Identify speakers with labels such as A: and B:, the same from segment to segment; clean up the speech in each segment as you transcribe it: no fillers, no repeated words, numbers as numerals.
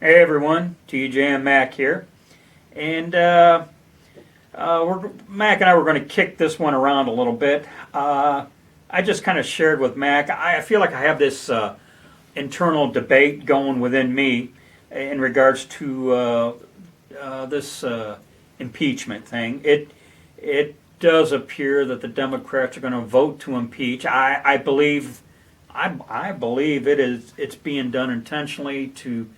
A: Hey everyone, TJ and Mac here, and Mac and I were going to kick this one around a little bit. I just kind of shared with Mac. I feel like I have this internal debate going within me in regards to this impeachment thing. It does appear that the Democrats are going to vote to impeach. I believe it's being done intentionally to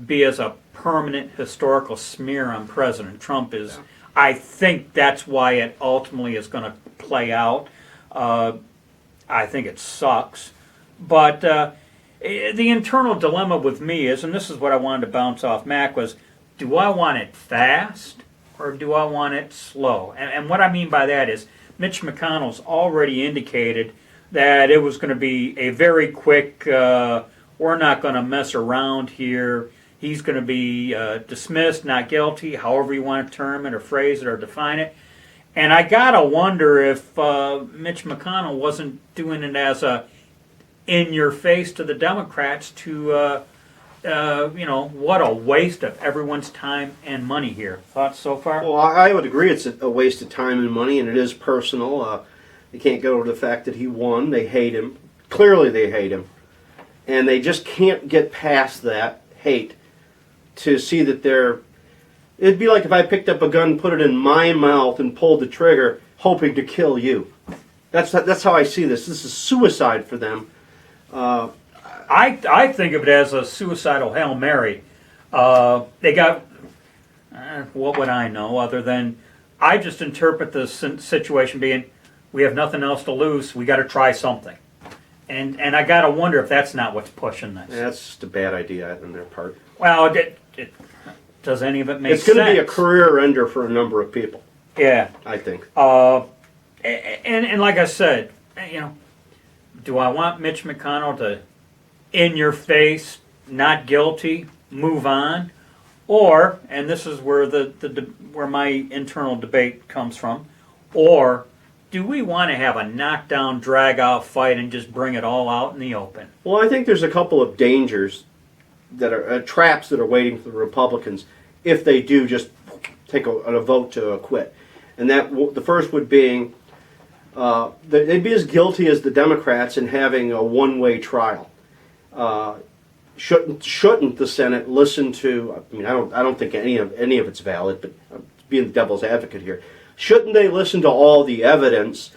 A: be as a permanent historical smear on President Trump is. Yeah. I think that's why it ultimately is going to play out. I think it sucks, but the internal dilemma with me is, and this is what I wanted to bounce off Mac, was, do I want it fast or do I want it slow? And what I mean by that is Mitch McConnell's already indicated that it was going to be a very quick, we're not going to mess around here. He's going to be dismissed, not guilty, however you want to term it or phrase it or define it. And I got to wonder if Mitch McConnell wasn't doing it as a in-your-face to the Democrats to, what a waste of everyone's time and money here. Thoughts so far?
B: Well, I would agree it's a waste of time and money, and it is personal. They can't go over the fact that he won. They hate him. Clearly they hate him. And they just can't get past that hate to see that they're... It'd be like if I picked up a gun, put it in my mouth, and pulled the trigger, hoping to kill you. That's how I see this. This is suicide for them.
A: I think of it as a suicidal Hail Mary. They got... what would I know other than... I just interpret the situation being, we have nothing else to lose, we got to try something. And I got to wonder if that's not what's pushing this.
B: Yeah, that's just a bad idea on their part.
A: Well, does any of it make sense?
B: It's going to be a career ender for a number of people.
A: Yeah.
B: I think.
A: And like I said, do I want Mitch McConnell to, in your face, not guilty, move on? Or, and this is where where my internal debate comes from, or do we want to have a knockdown, drag-out fight and just bring it all out in the open?
B: Well, I think there's a couple of dangers that are traps that are waiting for the Republicans if they do just take a vote to acquit. And the first would be they'd be as guilty as the Democrats in having a one-way trial. Shouldn't the Senate listen to? I mean, I don't think any of it's valid, but I'm being the devil's advocate here. Shouldn't they listen to all the evidence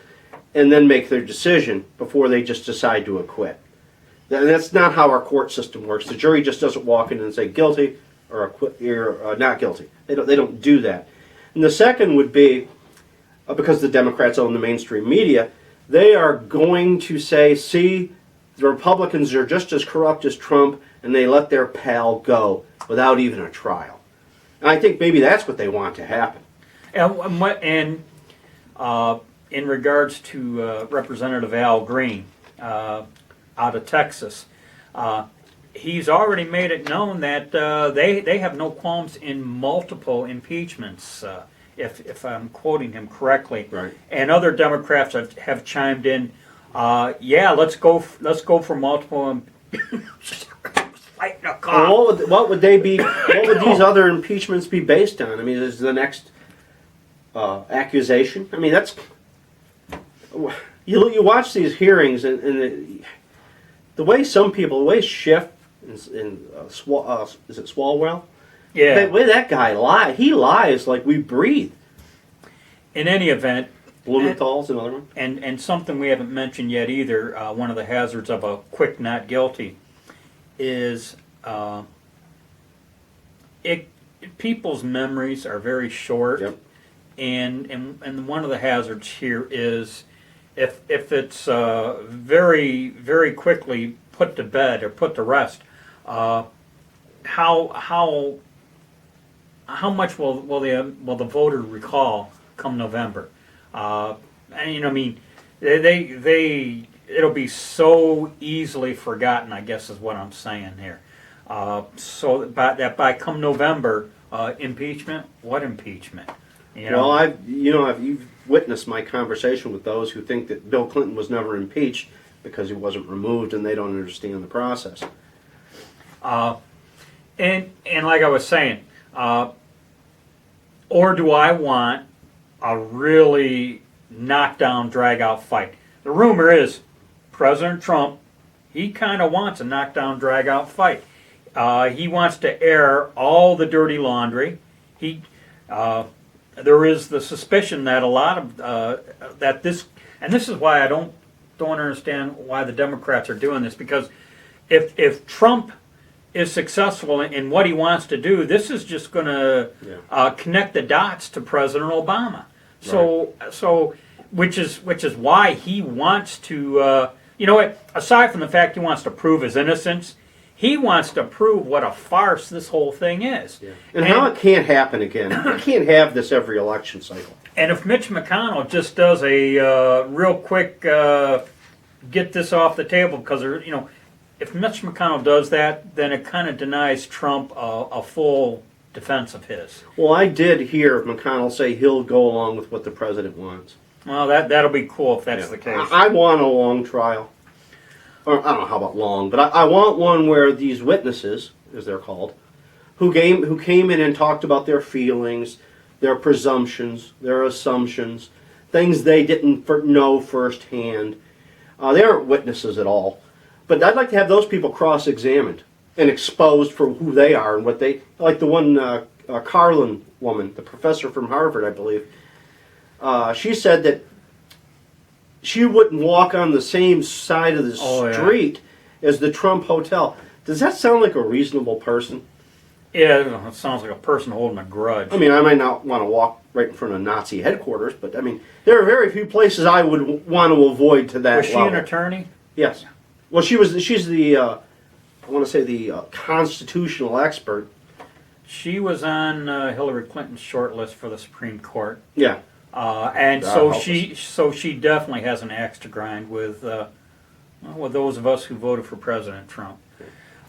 B: and then make their decision before they just decide to acquit? And that's not how our court system works. The jury just doesn't walk in and say guilty or acquit, or not guilty. They don't do that. And the second would be, because the Democrats own the mainstream media, they are going to say, see, the Republicans are just as corrupt as Trump, and they let their pal go without even a trial. And I think maybe that's what they want to happen.
A: And in regards to Representative Al Green out of Texas, he's already made it known that they have no qualms in multiple impeachments, if I'm quoting him correctly.
B: Right.
A: And other Democrats have chimed in. Let's go for multiple.
B: Well, what would they be? What would these other impeachments be based on? I mean, is the next accusation? I mean, that's you watch these hearings and the way some people, the way Schiff is it Swalwell?
A: Yeah.
B: The way that guy lies, he lies like we breathe.
A: In any event,
B: Blumenthal's another one.
A: And something we haven't mentioned yet either, one of the hazards of a quick not guilty is people's memories are very short.
B: Yep.
A: And one of the hazards here is if it's very, very quickly put to bed or put to rest, how much will the voter recall come November? It'll be so easily forgotten, I guess is what I'm saying here. So by come November, impeachment, what impeachment?
B: Well, you've witnessed my conversation with those who think that Bill Clinton was never impeached because he wasn't removed and they don't understand the process.
A: And like I was saying, or do I want a really knockdown, drag-out fight? The rumor is President Trump, he kind of wants a knockdown, drag-out fight. He wants to air all the dirty laundry. There is the suspicion that a lot of that this, and this is why I don't understand why the Democrats are doing this, because if Trump is successful in what he wants to do, this is just going to connect the dots to President Obama. So which is why he wants to, aside from the fact he wants to prove his innocence, he wants to prove what a farce this whole thing is.
B: Yeah. And how it can't happen again. You can't have this every election cycle.
A: And if Mitch McConnell just does a real quick get this off the table, because if Mitch McConnell does that, then it kind of denies Trump a full defense of his.
B: Well, I did hear McConnell say he'll go along with what the president wants.
A: Well, that'll be cool if that's the case.
B: I want a long trial. Or I don't know how about long, but I want one where these witnesses, as they're called, who came in and talked about their feelings, their presumptions, their assumptions, things they didn't know firsthand. They aren't witnesses at all. But I'd like to have those people cross-examined and exposed for who they are and what they, like the one Carlin woman, the professor from Harvard, I believe. She said that she wouldn't walk on the same side of the street as the Trump Hotel. Does that sound like a reasonable person?
A: Yeah, it sounds like a person holding a grudge.
B: I mean, I might not want to walk right in front of Nazi headquarters, but I mean, there are very few places I would want to avoid to that level.
A: Was she an attorney?
B: Yes. Well, she's the, I want to say the constitutional expert.
A: She was on Hillary Clinton's short list for the Supreme Court.
B: Yeah.
A: And so she definitely has an axe to grind with those of us who voted for President Trump.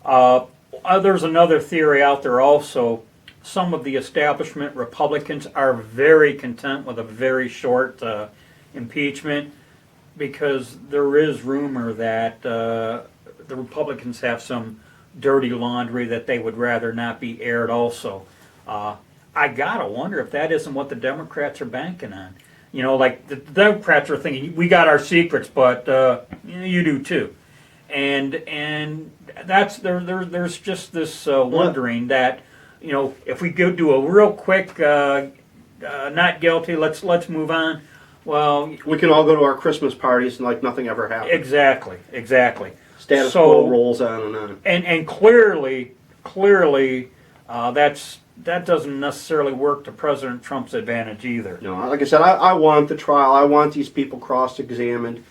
A: There's another theory out there also. Some of the establishment Republicans are very content with a very short impeachment, because there is rumor that the Republicans have some dirty laundry that they would rather not be aired also. I gotta wonder if that isn't what the Democrats are banking on. Like the Democrats are thinking, we got our secrets, but you do too. And that's there's just this wondering that, if we go do a real quick not guilty, let's move on. Well,
B: we can all go to our Christmas parties and like nothing ever happened.
A: Exactly.
B: Status quo rolls on and on.
A: And clearly, that doesn't necessarily work to President Trump's advantage either.
B: No, like I said, I want the trial. I want these people cross-examined.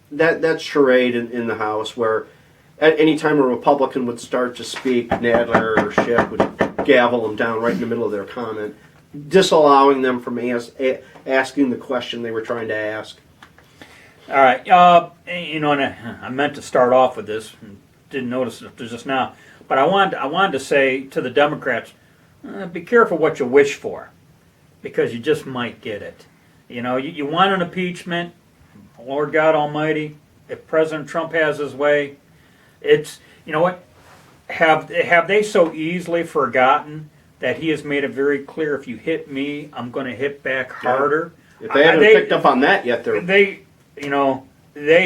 B: That charade in the House where at any time a Republican would start to speak, Nadler or Schiff would gavel them down right in the middle of their comment, disallowing them from asking the question they were trying to ask.
A: All right, and I meant to start off with this, and didn't notice it just now, but I wanted to say to the Democrats, be careful what you wish for, because you just might get it. You want an impeachment, Lord God Almighty, if President Trump has his way, it's, have they so easily forgotten that he has made it very clear, if you hit me, I'm going to hit back harder.
B: If they haven't picked up on that yet,
A: they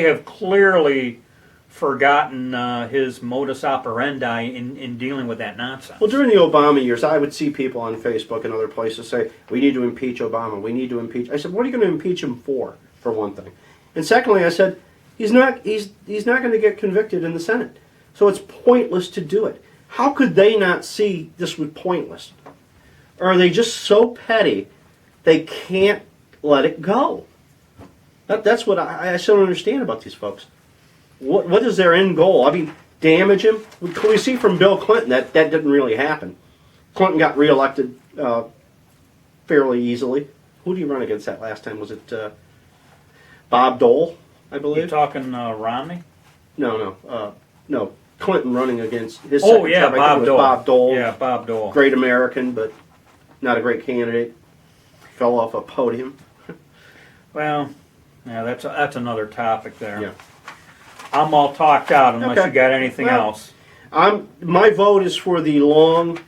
A: have clearly forgotten his modus operandi in dealing with that nonsense.
B: Well, during the Obama years, I would see people on Facebook and other places say, we need to impeach Obama, we need to impeach. I said, what are you going to impeach him for one thing? And secondly, I said, he's not going to get convicted in the Senate. So it's pointless to do it. How could they not see this was pointless? Or are they just so petty they can't let it go? That's what I still don't understand about these folks. What is their end goal? I mean, damage him? We see from Bill Clinton that didn't really happen. Clinton got reelected fairly easily. Who did he run against that last time? Was it Bob Dole, I believe?
A: You talking Romney?
B: No. Clinton running against his second term, I think it was
A: Dole.
B: Bob Dole.
A: Yeah, Bob Dole.
B: Great American, but not a great candidate. Fell off a podium.
A: Well, yeah, that's another topic there.
B: Yeah.
A: I'm all talked out unless you got anything else.
B: My vote is for the long,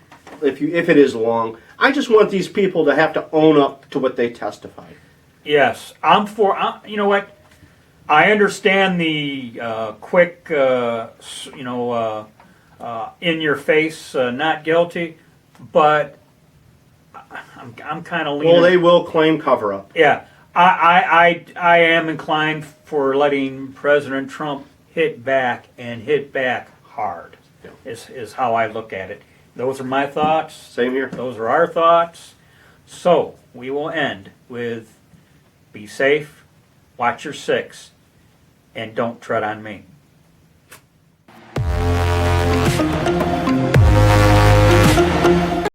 B: if it is long. I just want these people to have to own up to what they testified.
A: Yes, you know what? I understand the quick, in your face, not guilty, but I'm kind of leaning.
B: Well, they will claim cover up.
A: Yeah, I am inclined for letting President Trump hit back and hit back hard.
B: Yeah.
A: Is how I look at it. Those are my thoughts.
B: Same here.
A: Those are our thoughts. So we will end with: be safe, watch your six, and don't tread on me.